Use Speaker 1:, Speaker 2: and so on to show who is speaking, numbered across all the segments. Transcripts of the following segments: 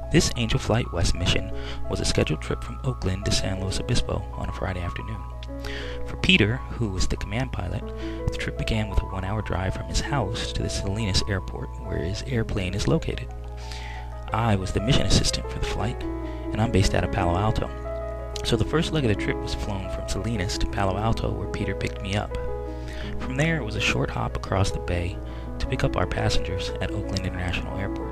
Speaker 1: This Angel Flight West mission was a scheduled trip from Oakland to San Luis Obispo on a Friday afternoon. For Peter, who was the command pilot, the trip began with a 1-hour drive from his house to the Salinas airport where his airplane is located. I was the mission assistant for the flight, and I'm based out of Palo Alto. So the first leg of the trip was flown from Salinas to Palo Alto where Peter picked me up. From there it was a short hop across the bay to pick up our passengers at Oakland International Airport.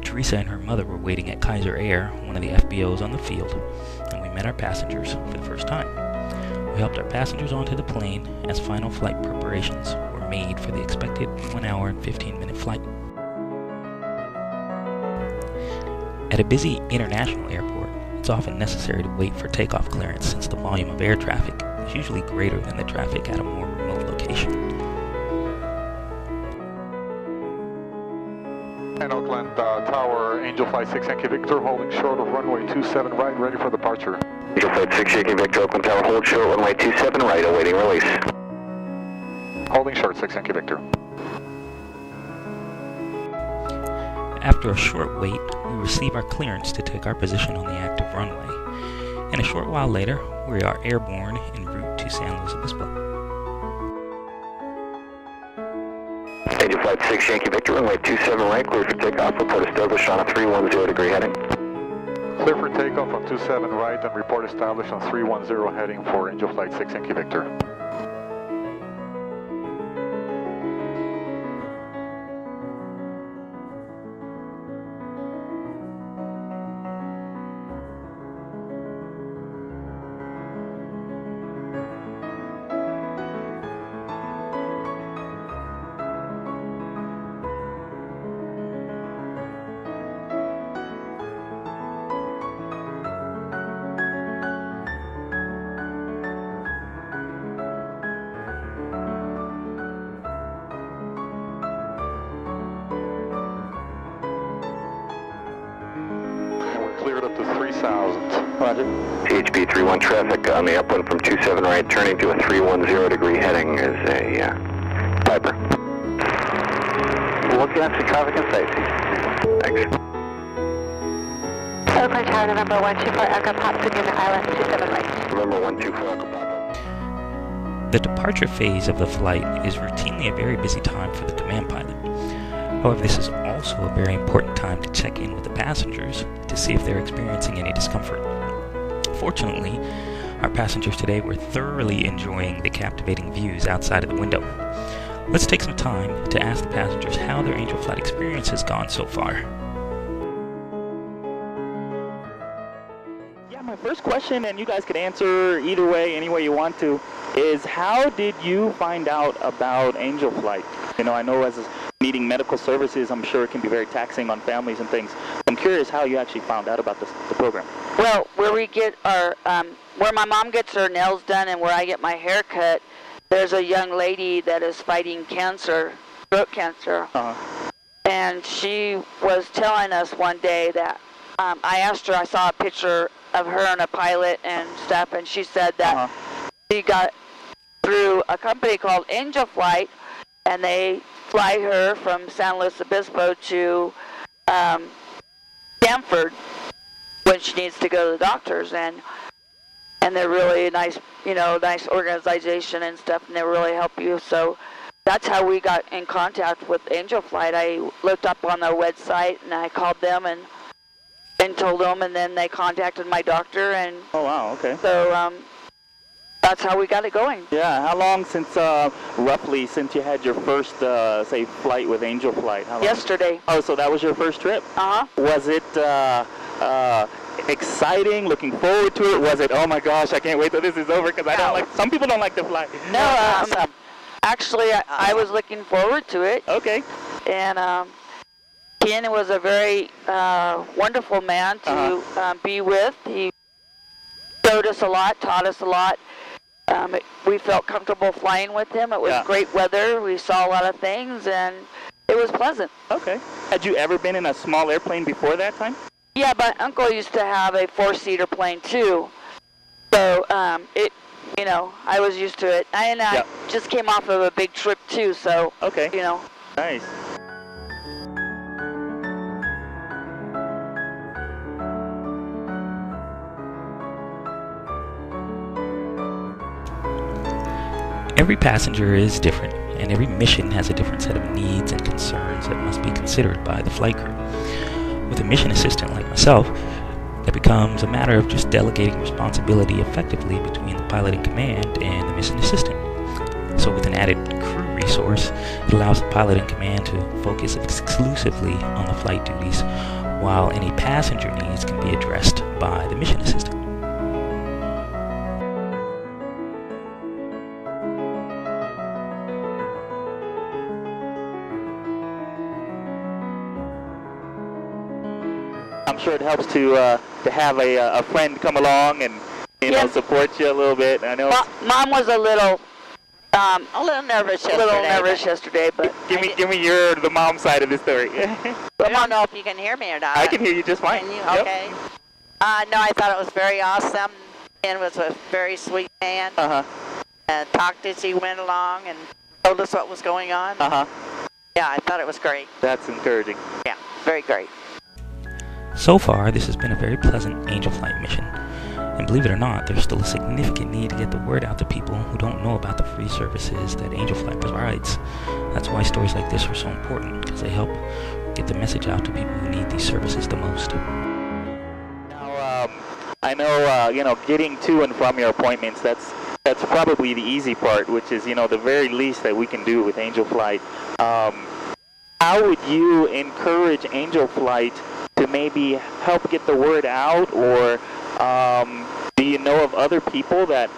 Speaker 1: Teresa and her mother were waiting at Kaiser Air, one of the FBOs on the field, and we met our passengers for the first time. We helped our passengers onto the plane as final flight preparations were made for the expected 1 hour and 15-minute flight. At a busy international airport, it's often necessary to wait for takeoff clearance since the volume of air traffic is usually greater than the traffic at a more remote location.
Speaker 2: And Oakland Tower, Angel Flight 6 Yankee Victor, holding short of runway 27 right, ready for departure.
Speaker 3: Angel Flight 6 Yankee Victor, Oakland Tower, hold short, runway 27 right, awaiting release.
Speaker 2: Holding short, 6 Yankee Victor.
Speaker 1: After a short wait, we receive our clearance to take our position on the active runway, and a short while later, we are airborne en route to San Luis Obispo.
Speaker 3: Angel Flight 6 Yankee Victor, runway 27 right, clear for takeoff, report established on a 310 degree heading.
Speaker 2: Clear for takeoff on 27 right and report established on 310 heading for Angel Flight 6 Yankee Victor. Cleared up to 3,000.
Speaker 4: Roger.
Speaker 3: THB 31 traffic on the upwind from 27 right, turning to a 310 degree heading is a Piper.
Speaker 4: Looking after traffic and safety.
Speaker 3: Thanks.
Speaker 5: Oakland Tower, November 124, Echo Pop, Union Island, 27 right.
Speaker 3: November 124, Echo Papa.
Speaker 1: The departure phase of the flight is routinely a very busy time for the command pilot. However, this is also a very important time to check in with the passengers to see if they're experiencing any discomfort. Fortunately, our passengers today were thoroughly enjoying the captivating views outside of the window. Let's take some time to ask the passengers how their Angel Flight experience has gone so far.
Speaker 4: Yeah, my first question, and you guys could answer either way, any way you want to, is how did you find out about Angel Flight? You know, I know as needing medical services, I'm sure it can be very taxing on families and things. I'm curious how you actually found out about the program.
Speaker 6: Well, where we get our, where my mom gets her nails done and where I get my hair cut, there's a young lady that is fighting cancer, throat cancer.
Speaker 4: Uh-huh.
Speaker 6: And she was telling us one day that, I asked her, I saw a picture of her and a pilot and stuff, and she said that she got through a company called Angel Flight, and they fly her from San Luis Obispo to Stanford when she needs to go to the doctors, and they're really nice, you know, nice organization and stuff, and they really help you. So that's how we got in contact with Angel Flight. I looked up on their website and I called them and told them, and then they contacted my doctor, and
Speaker 4: oh wow, okay.
Speaker 6: So that's how we got it going.
Speaker 4: Yeah, how long since, roughly, since you had your first, say, flight with Angel Flight? How long?
Speaker 6: Yesterday.
Speaker 4: Oh, so that was your first trip?
Speaker 6: Uh-huh.
Speaker 4: Was it exciting, looking forward to it? Was it, oh my gosh, I can't wait till this is over, because I don't like, some people don't like to fly.
Speaker 6: No, actually, I was looking forward to it.
Speaker 4: Okay.
Speaker 6: And Ken was a very wonderful man to be with. He showed us a lot, taught us a lot. We felt comfortable flying with him. It was great weather. We saw a lot of things, and it was pleasant.
Speaker 4: Okay. Had you ever been in a small airplane before that time?
Speaker 6: Yeah, my uncle used to have a 4-seater plane too. So you know, I was used to it. And I just came off of a big trip too, so you know.
Speaker 4: Nice.
Speaker 1: Every passenger is different, and every mission has a different set of needs and concerns that must be considered by the flight crew. With a mission assistant like myself, it becomes a matter of just delegating responsibility effectively between the pilot in command and the mission assistant. So with an added crew resource, it allows the pilot in command to focus exclusively on the flight duties, while any passenger needs can be addressed by the mission assistant.
Speaker 4: I'm sure it helps to have a friend come along and support you a little bit. I know
Speaker 6: Mom was a little
Speaker 7: nervous
Speaker 6: yesterday, but
Speaker 4: give me the mom side of the story.
Speaker 7: I don't know if you can hear me or not.
Speaker 4: I can hear you just fine.
Speaker 7: Can you? Okay. No, I thought it was very awesome. Ken was a very sweet man. Talked as he went along and told us what was going on. Yeah, I thought it was great.
Speaker 4: That's encouraging.
Speaker 7: Yeah, very great.
Speaker 1: So far, this has been a very pleasant Angel Flight mission. And believe it or not, there's still a significant need to get the word out to people who don't know about the free services that Angel Flight provides. That's why stories like this are so important, because they help get the message out to people who need these services the most.
Speaker 4: Now, I know, getting to and from your appointments, that's probably the easy part, which is, the very least that we can do with Angel Flight. How would you encourage Angel Flight to maybe help get the word out, or do you know of other people that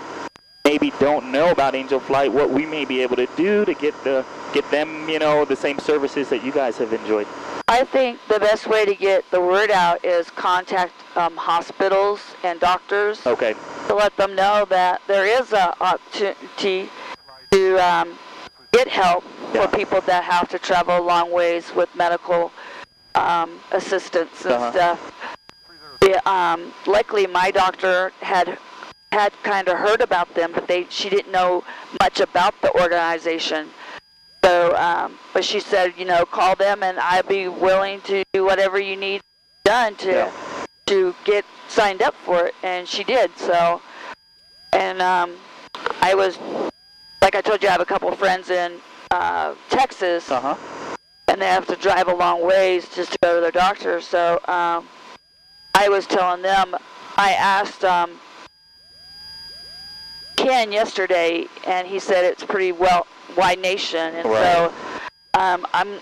Speaker 4: maybe don't know about Angel Flight, what we may be able to do to get them, the same services that you guys have enjoyed?
Speaker 6: I think the best way to get the word out is contact hospitals and doctors to let them know that there is an opportunity to get help for people that have to travel a long ways with medical assistance and stuff. Luckily, my doctor had kind of heard about them, but she didn't know much about the organization. So, but she said, call them, and I'd be willing to do whatever you need done to get signed up for it. And she did. So, and I was, like I told you, I have a couple of friends in Texas. And they have to drive a long ways just to go to their doctor. So I was telling them, I asked Ken yesterday, and he said it's pretty wide nation. And so I'm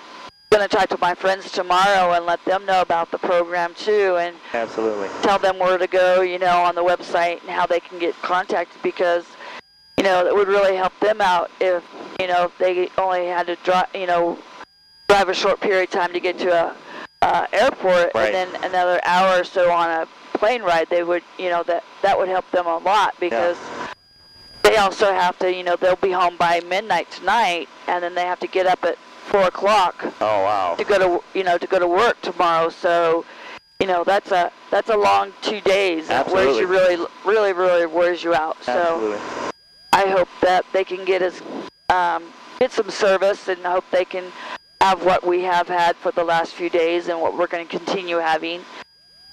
Speaker 6: going to talk to my friends tomorrow and let them know about the program too, and tell them where to go, on the website and how they can get contacted, because it would really help them out if they only had to drive a short period of time to get to a airport, and then another hour or so on a plane ride. They would, that would help them a lot, because they also have to, they'll be home by midnight tonight, and then they have to get up at 4 o'clock. To go to work tomorrow. So, that's a long 2 days.
Speaker 4: Absolutely.
Speaker 6: It wears you really wears you out.
Speaker 4: Absolutely.
Speaker 6: So I hope that they can get some service, and hope they can have what we have had for the last few days, and what we're going to continue having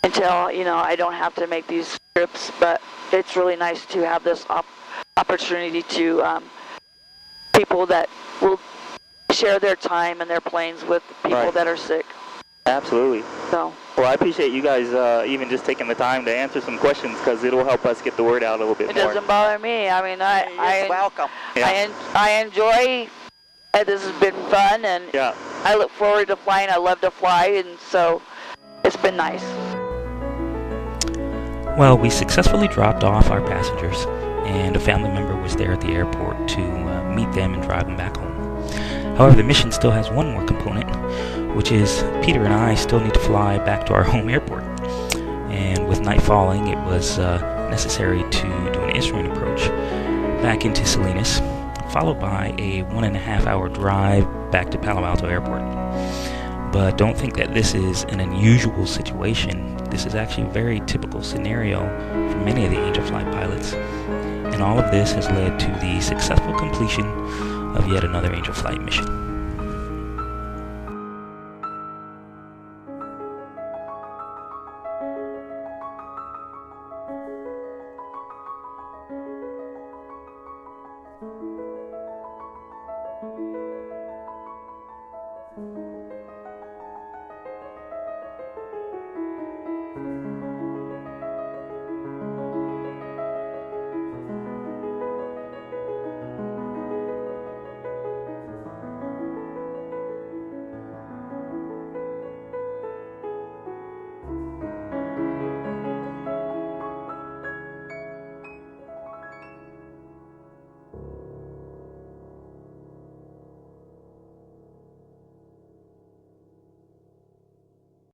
Speaker 6: until, I don't have to make these trips. But it's really nice to have this opportunity to people that will share their time and their planes with people that are sick.
Speaker 4: Absolutely.
Speaker 6: So.
Speaker 4: Well, I appreciate you guys even just taking the time to answer some questions, because it'll help us get the word out a little bit more.
Speaker 6: It doesn't bother me. I mean,
Speaker 7: You're welcome.
Speaker 6: I enjoy. This has been fun, and I look forward to flying. I love to fly, and so it's been nice.
Speaker 1: Well, we successfully dropped off our passengers, and a family member was there at the airport to meet them and drive them back home. However, the mission still has one more component, which is Peter and I still need to fly back to our home airport. And with night falling, it was necessary to do an instrument approach back into Salinas, followed by a 1.5 hour drive back to Palo Alto Airport. But don't think that this is an unusual situation. This is actually a very typical scenario for many of the Angel Flight pilots. And all of this has led to the successful completion of yet another Angel Flight mission.